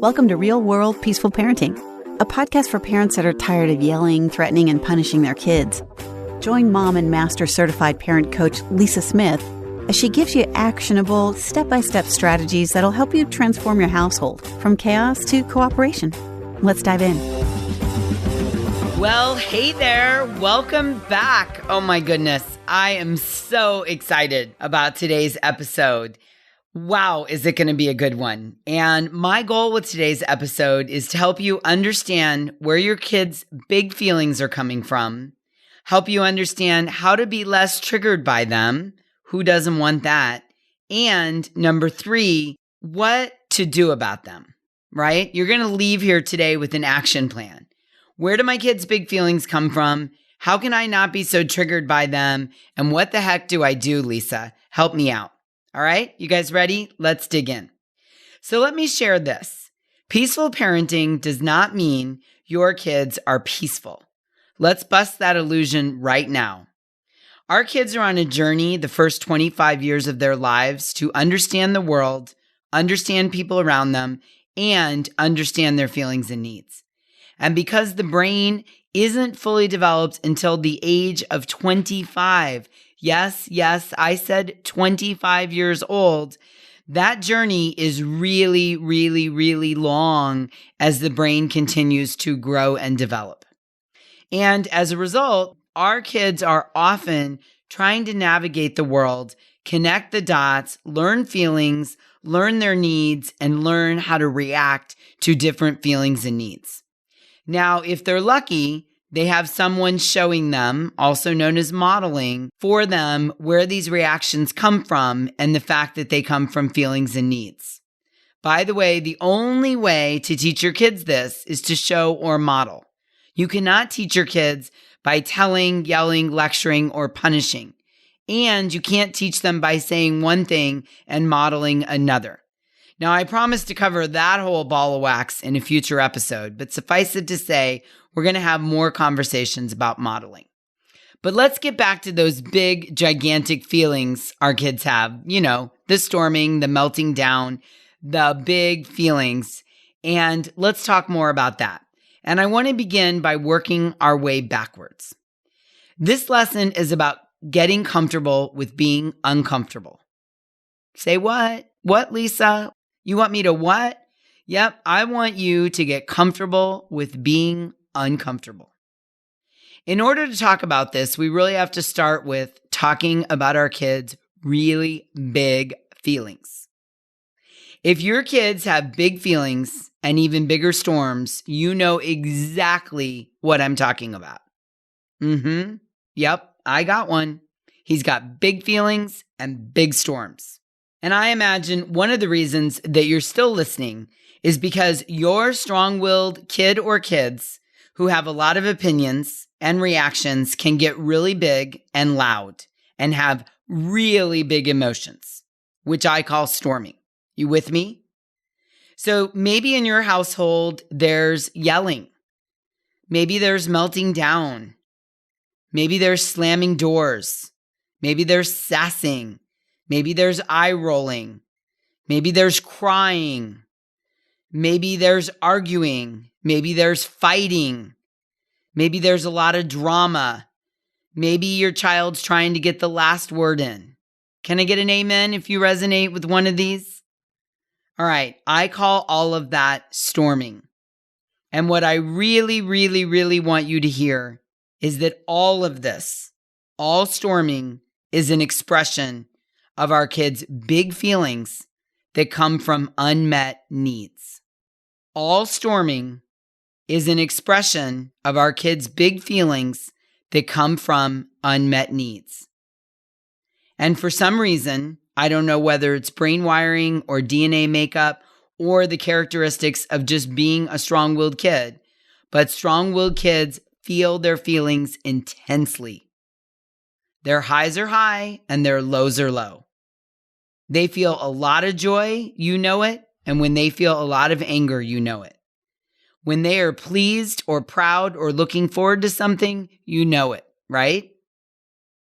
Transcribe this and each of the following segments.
Welcome to Real World Peaceful Parenting, a podcast for parents that are tired of yelling, threatening, and punishing their kids. Join mom and master certified parent coach Lisa Smith as she gives you actionable, step-by-step strategies that'll help you transform your household from chaos to cooperation. Let's dive in. Well, hey there. Welcome back. Oh my goodness. I am so excited about today's episode. Wow, is it going to be a good one? And my goal with today's episode is to help you understand where your kids' big feelings are coming from, help you understand how to be less triggered by them. Who doesn't want that? And number 3, what to do about them, right? You're going to leave here today with an action plan. Where do my kids' big feelings come from? How can I not be so triggered by them? And what the heck do I do, Lisa? Help me out. All right, you guys ready? Let's dig in. So let me share this. Peaceful parenting does not mean your kids are peaceful. Let's bust that illusion right now. Our kids are on a journey the first 25 years of their lives to understand the world, understand people around them, and understand their feelings and needs. And because the brain isn't fully developed until the age of 25, yes, I said 25 years old, that journey is really long as the brain continues to grow and develop. And as a result, our kids are often trying to navigate the world, connect the dots, learn feelings, learn their needs, and learn how to react to different feelings and needs. Now, if they're lucky, they have someone showing them, also known as modeling, for them where these reactions come from and the fact that they come from feelings and needs. By the way, the only way to teach your kids this is to show or model. You cannot teach your kids by telling, yelling, lecturing, or punishing. And you can't teach them by saying one thing and modeling another. Now, I promise to cover that whole ball of wax in a future episode, but suffice it to say, we're going to have more conversations about modeling. But let's get back to those big, gigantic feelings our kids have. You know, the storming, the melting down, the big feelings. And let's talk more about that. And I want to begin by working our way backwards. This lesson is about getting comfortable with being uncomfortable. Say what? What, Lisa? You want me to what? Yep, I want you to get comfortable with being uncomfortable. In order to talk about this, we really have to start with talking about our kids' really big feelings. If your kids have big feelings and even bigger storms, you know exactly what I'm talking about. Yep, I got one. He's got big feelings and big storms. And I imagine one of the reasons that you're still listening is because your strong-willed kid or kids who have a lot of opinions and reactions can get really big and loud and have really big emotions, which I call storming. You with me? So maybe in your household, there's yelling. Maybe there's melting down. Maybe there's slamming doors. Maybe there's sassing. Maybe there's eye rolling. Maybe there's crying. Maybe there's arguing. Maybe there's fighting. Maybe there's a lot of drama. Maybe your child's trying to get the last word in. Can I get an amen if you resonate with one of these? All right, I call all of that storming. And what I really want you to hear is that all of this, all storming, is an expression of our kids' big feelings that come from unmet needs. All storming is an expression of our kids' big feelings that come from unmet needs. And for some reason, I don't know whether it's brain wiring or DNA makeup or the characteristics of just being a strong-willed kid, but strong-willed kids feel their feelings intensely. Their highs are high and their lows are low. They feel a lot of joy, you know it, and when they feel a lot of anger, you know it. When they are pleased or proud or looking forward to something, you know it, right?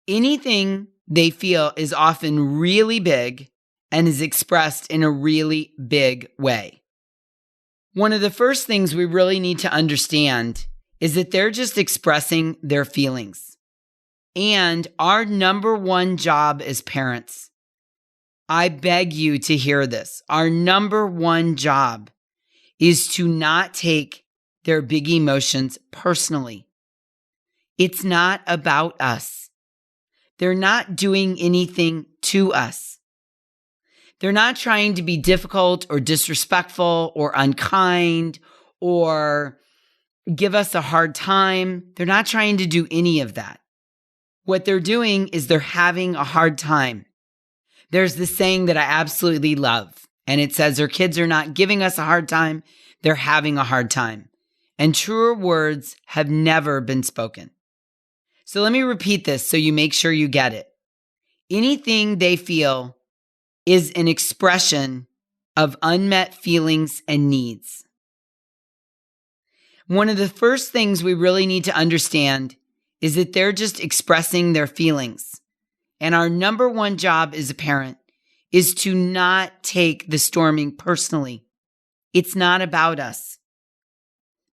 Anything they feel is often really big and is expressed in a really big way. One of the first things we really need to understand is that they're just expressing their feelings. And our number one job as parents, I beg you to hear this, our number one job is to not take their big emotions personally. It's not about us. They're not doing anything to us. They're not trying to be difficult or disrespectful or unkind or give us a hard time. They're not trying to do any of that. What they're doing is they're having a hard time. There's this saying that I absolutely love, and it says our kids are not giving us a hard time, they're having a hard time. And truer words have never been spoken. So let me repeat this so you make sure you get it. Anything they feel is an expression of unmet feelings and needs. One of the first things we really need to understand is that they're just expressing their feelings. And our number one job as a parent is to not take the storming personally. It's not about us.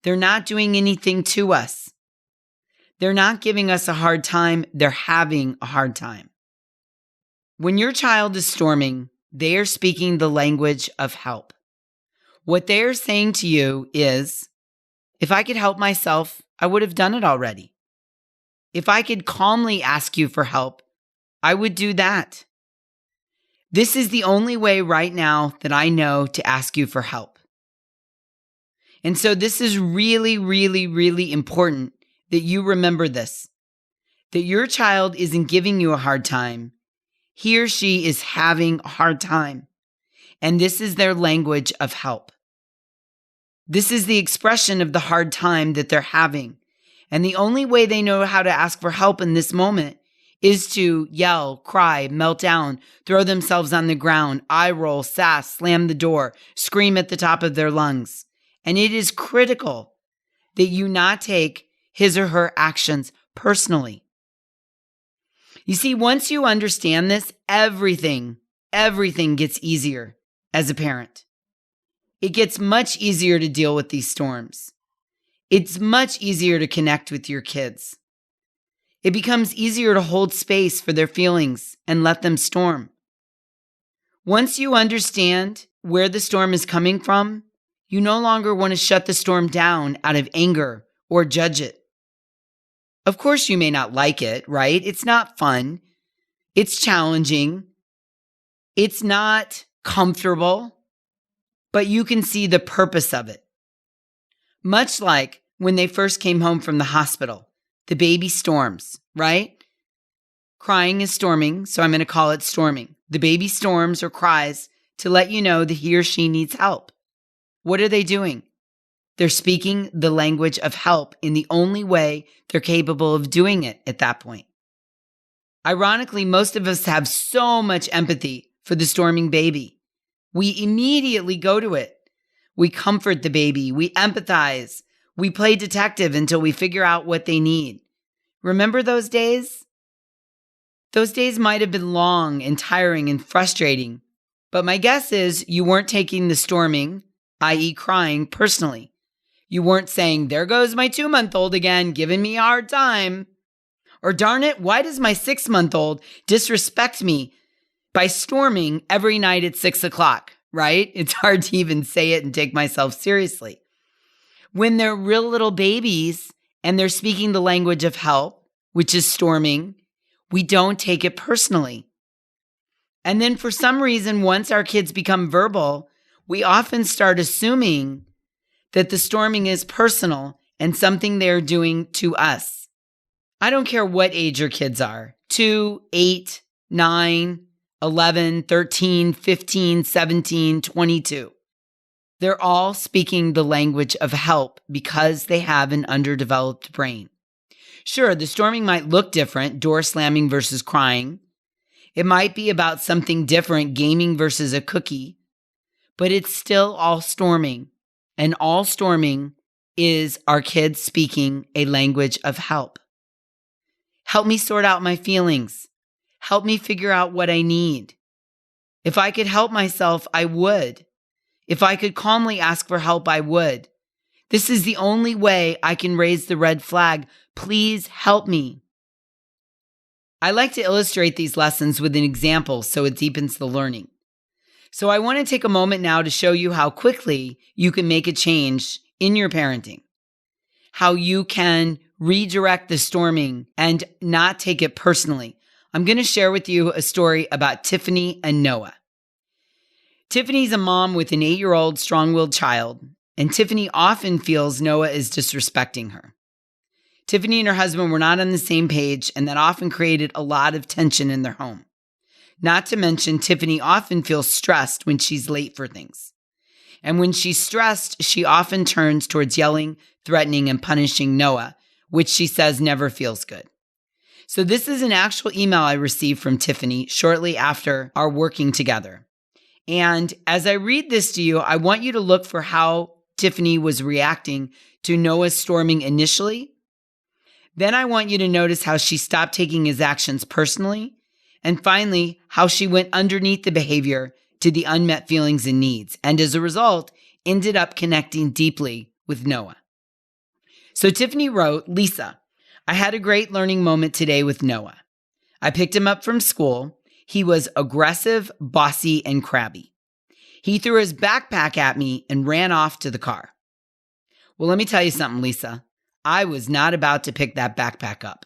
They're not doing anything to us. They're not giving us a hard time. They're having a hard time. When your child is storming, they are speaking the language of help. What they are saying to you is, if I could help myself, I would have done it already. If I could calmly ask you for help, I would do that. This is the only way right now that I know to ask you for help. And so this is really, really, really important that you remember this, that your child isn't giving you a hard time. He or she is having a hard time. And this is their language of help. This is the expression of the hard time that they're having. And the only way they know how to ask for help in this moment is to yell, cry, melt down, throw themselves on the ground, eye roll, sass, slam the door, scream at the top of their lungs. And it is critical that you not take his or her actions personally. You see, once you understand this, everything gets easier as a parent. It gets much easier to deal with these storms. It's much easier to connect with your kids. It becomes easier to hold space for their feelings and let them storm. Once you understand where the storm is coming from, you no longer want to shut the storm down out of anger or judge it. Of course, you may not like it, right? It's not fun. It's challenging. It's not comfortable, but you can see the purpose of it. Much like when they first came home from the hospital, the baby storms, right? Crying is storming, so I'm going to call it storming. The baby storms or cries to let you know that he or she needs help. What are they doing? They're speaking the language of help in the only way they're capable of doing it at that point. Ironically, most of us have so much empathy for the storming baby. We immediately go to it. We comfort the baby. We empathize. We play detective until we figure out what they need. Remember those days? Those days might have been long and tiring and frustrating, but my guess is you weren't taking the storming, i.e. crying, personally. You weren't saying, there goes my 2-month-old again, giving me a hard time. Or darn it, why does my 6-month-old disrespect me by storming every night at 6 o'clock, right? It's hard to even say it and take myself seriously. When they're real little babies and they're speaking the language of help, which is storming, we don't take it personally. And then for some reason, once our kids become verbal, we often start assuming that the storming is personal and something they're doing to us. I don't care what age your kids are, 2, 8, 9, 11, 13, 15, 17, 22. They're all speaking the language of help because they have an underdeveloped brain. Sure, the storming might look different, door slamming versus crying. It might be about something different, gaming versus a cookie, but it's still all storming. And all storming is our kids speaking a language of help. Help me sort out my feelings. Help me figure out what I need. If I could help myself, I would. If I could calmly ask for help, I would. This is the only way I can raise the red flag. Please help me. I like to illustrate these lessons with an example so it deepens the learning. So I want to take a moment now to show you how quickly you can make a change in your parenting, how you can redirect the storming and not take it personally. I'm going to share with you a story about Tiffany and Noah. Tiffany's a mom with an 8-year-old strong-willed child, and Tiffany often feels Noah is disrespecting her. Tiffany and her husband were not on the same page, and that often created a lot of tension in their home. Not to mention, Tiffany often feels stressed when she's late for things. And when she's stressed, she often turns towards yelling, threatening, and punishing Noah, which she says never feels good. So this is an actual email I received from Tiffany shortly after our working together. And as I read this to you, I want you to look for how Tiffany was reacting to Noah's storming initially. Then I want you to notice how she stopped taking his actions personally. And finally, how she went underneath the behavior to the unmet feelings and needs, and as a result, ended up connecting deeply with Noah. So Tiffany wrote, Lisa, I had a great learning moment today with Noah. I picked him up from school. He was aggressive, bossy, and crabby. He threw his backpack at me and ran off to the car. Well, let me tell you something, Lisa. I was not about to pick that backpack up.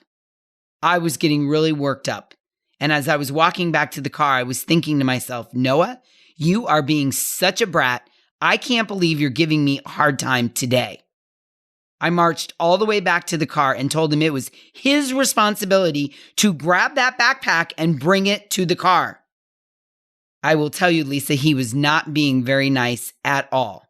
I was getting really worked up. And as I was walking back to the car, I was thinking to myself, Noah, you are being such a brat. I can't believe you're giving me a hard time today. I marched all the way back to the car and told him it was his responsibility to grab that backpack and bring it to the car. I will tell you, Lisa, he was not being very nice at all.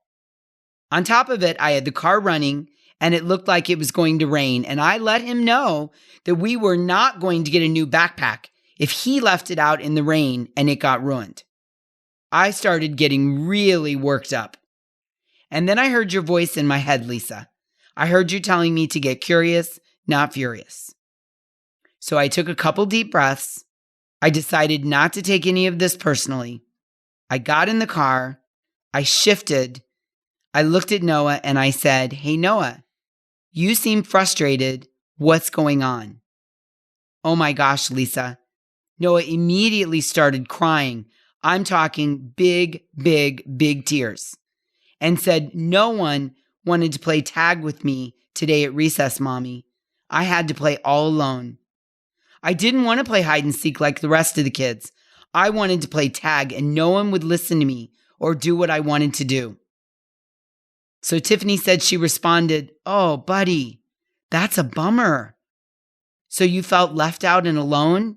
On top of it, I had the car running and it looked like it was going to rain. And I let him know that we were not going to get a new backpack if he left it out in the rain and it got ruined. I started getting really worked up. And then I heard your voice in my head, Lisa. I heard you telling me to get curious, not furious. So I took a couple deep breaths. I decided not to take any of this personally. I got in the car. I shifted. I looked at Noah and I said, Hey, Noah, you seem frustrated. What's going on? Oh my gosh, Lisa. Noah immediately started crying. I'm talking big, big, big tears. And said, no one wanted to play tag with me today at recess, Mommy. I had to play all alone. I didn't want to play hide and seek like the rest of the kids. I wanted to play tag and no one would listen to me or do what I wanted to do. So Tiffany said she responded, Oh, buddy, that's a bummer. So you felt left out and alone?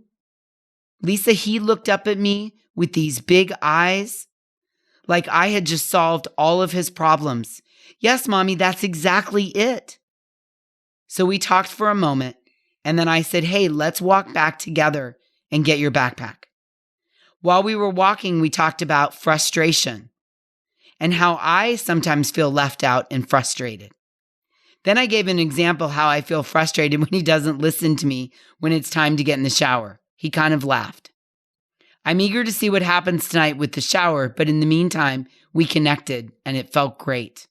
Lisa, he looked up at me with these big eyes like I had just solved all of his problems. Yes, Mommy, that's exactly it. So we talked for a moment, and then I said, Hey, let's walk back together and get your backpack. While we were walking, we talked about frustration and how I sometimes feel left out and frustrated. Then I gave an example how I feel frustrated when he doesn't listen to me when it's time to get in the shower. He kind of laughed. I'm eager to see what happens tonight with the shower, but in the meantime, we connected and it felt great.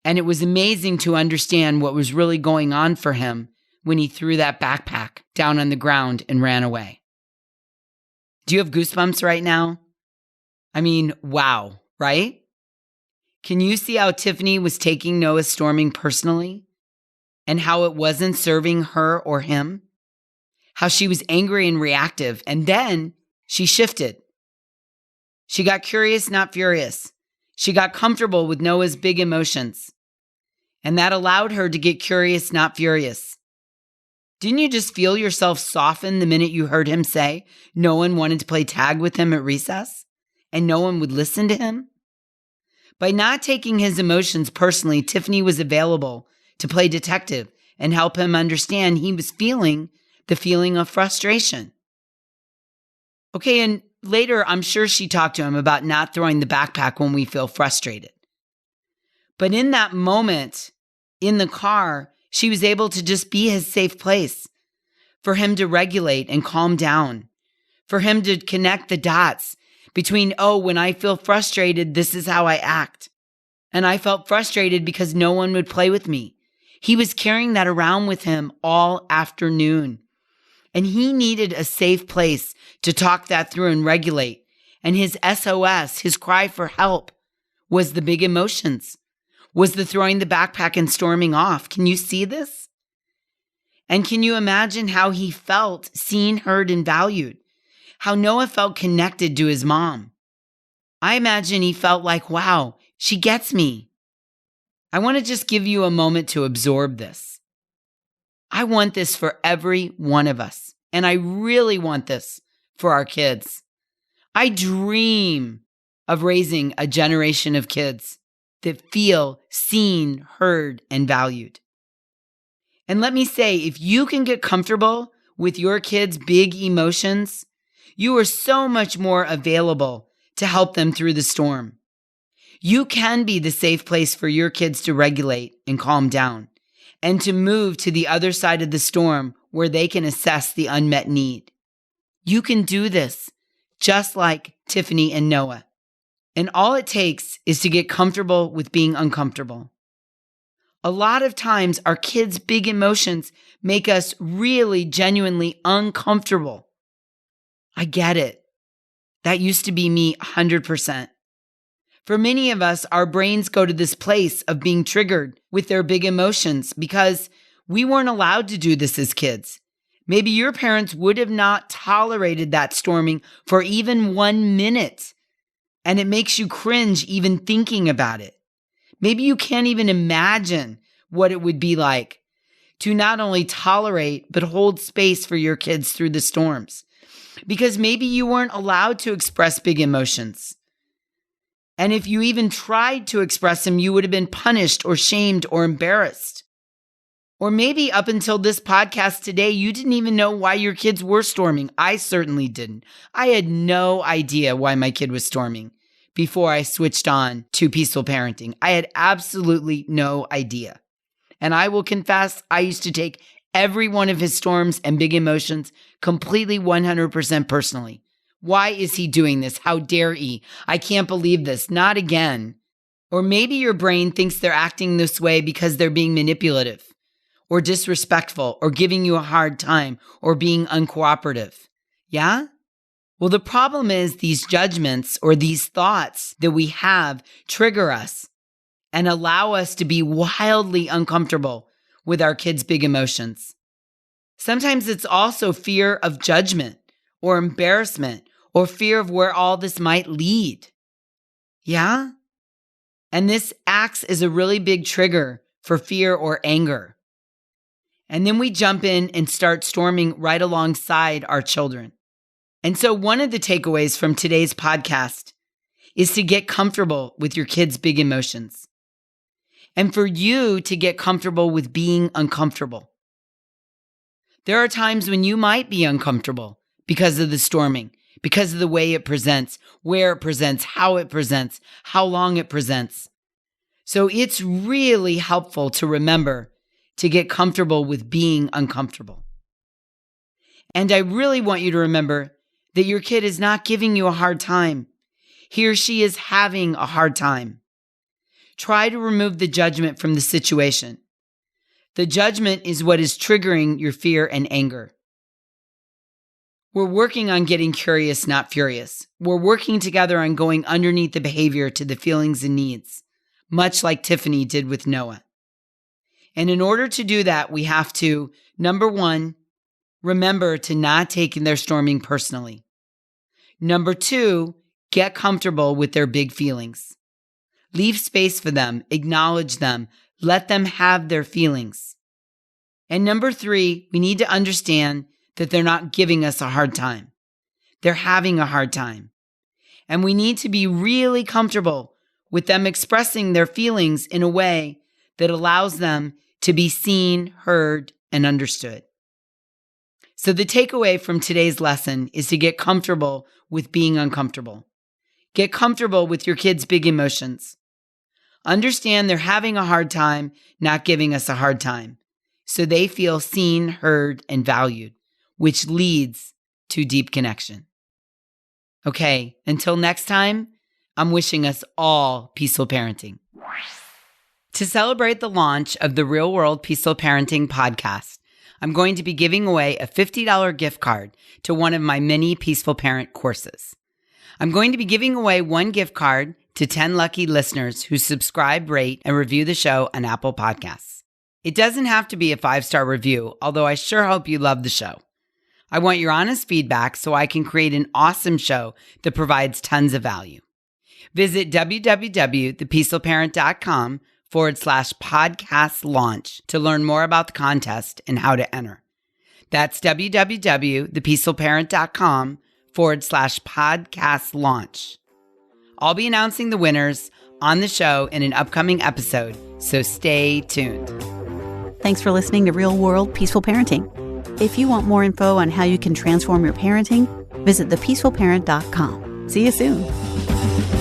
And it was amazing to understand what was really going on for him when he threw that backpack down on the ground and ran away. Do you have goosebumps right now? I mean, wow, right? Can you see how Tiffany was taking Noah's storming personally and how it wasn't serving her or him? How she was angry and reactive, and then she shifted. She got curious, not furious. She got comfortable with Noah's big emotions, and that allowed her to get curious, not furious. Didn't you just feel yourself soften the minute you heard him say no one wanted to play tag with him at recess and no one would listen to him? By not taking his emotions personally, Tiffany was available to play detective and help him understand he was feeling the feeling of frustration. Okay, and later I'm sure she talked to him about not throwing the backpack when we feel frustrated. But in that moment, in the car, she was able to just be his safe place for him to regulate and calm down, for him to connect the dots. between, oh, when I feel frustrated, this is how I act. And I felt frustrated because no one would play with me. He was carrying that around with him all afternoon. And he needed a safe place to talk that through and regulate. And his SOS, his cry for help, was the big emotions, was the throwing the backpack and storming off. Can you see this? And can you imagine how he felt seen, heard, and valued? How Noah felt connected to his mom. I imagine he felt like, wow, she gets me. I want to just give you a moment to absorb this. I want this for every one of us. And I really want this for our kids. I dream of raising a generation of kids that feel seen, heard, and valued. And let me say, if you can get comfortable with your kids' big emotions, you are so much more available to help them through the storm. You can be the safe place for your kids to regulate and calm down and to move to the other side of the storm where they can assess the unmet need. You can do this just like Tiffany and Noah. And all it takes is to get comfortable with being uncomfortable. A lot of times our kids' big emotions make us really genuinely uncomfortable. I get it. That used to be me 100%. For many of us, our brains go to this place of being triggered with their big emotions because we weren't allowed to do this as kids. Maybe your parents would have not tolerated that storming for even 1 minute, and it makes you cringe even thinking about it. Maybe you can't even imagine what it would be like to not only tolerate, but hold space for your kids through the storms, because maybe you weren't allowed to express big emotions. And if you even tried to express them, you would have been punished or shamed or embarrassed. Or maybe up until this podcast today, you didn't even know why your kids were storming. I certainly didn't. I had no idea why my kid was storming before I switched on to peaceful parenting. I had absolutely no idea. And I will confess, I used to take every one of his storms and big emotions completely 100% personally. Why is he doing this? How dare he? I can't believe this. Not again. Or maybe your brain thinks they're acting this way because they're being manipulative or disrespectful or giving you a hard time or being uncooperative. Yeah? Well, the problem is these judgments or these thoughts that we have trigger us and allow us to be wildly uncomfortable with our kids' big emotions. Sometimes it's also fear of judgment or embarrassment or fear of where all this might lead. Yeah? And this acts as a really big trigger for fear or anger. And then we jump in and start storming right alongside our children. And so one of the takeaways from today's podcast is to get comfortable with your kids' big emotions. And for you to get comfortable with being uncomfortable. There are times when you might be uncomfortable because of the storming, because of the way it presents, where it presents, how long it presents. So it's really helpful to remember to get comfortable with being uncomfortable. And I really want you to remember that your kid is not giving you a hard time. He or she is having a hard time. Try to remove the judgment from the situation. The judgment is what is triggering your fear and anger. We're working on getting curious, not furious. We're working together on going underneath the behavior to the feelings and needs, much like Tiffany did with Noah. And in order to do that, we have to, number one, remember to not take their storming personally. Number two, get comfortable with their big feelings. Leave space for them, acknowledge them, let them have their feelings. And number three, we need to understand that they're not giving us a hard time. They're having a hard time. And we need to be really comfortable with them expressing their feelings in a way that allows them to be seen, heard, and understood. So the takeaway from today's lesson is to get comfortable with being uncomfortable. Get comfortable with your kids' big emotions. Understand they're having a hard time, not giving us a hard time, so they feel seen, heard, and valued, which leads to deep connection. Okay, until next time, I'm wishing us all peaceful parenting. To celebrate the launch of the Real World Peaceful Parenting podcast, I'm going to be giving away a $50 gift card to one of my many Peaceful Parent courses. I'm going to be giving away one gift card to 10 lucky listeners who subscribe, rate, and review the show on Apple Podcasts. It doesn't have to be a 5-star review, although I sure hope you love the show. I want your honest feedback so I can create an awesome show that provides tons of value. Visit www.thepeacefulparent.com/podcast launch to learn more about the contest and how to enter. That's www.thepeacefulparent.com/podcast launch. I'll be announcing the winners on the show in an upcoming episode, so stay tuned. Thanks for listening to Real World Peaceful Parenting. If you want more info on how you can transform your parenting, visit thepeacefulparent.com. See you soon.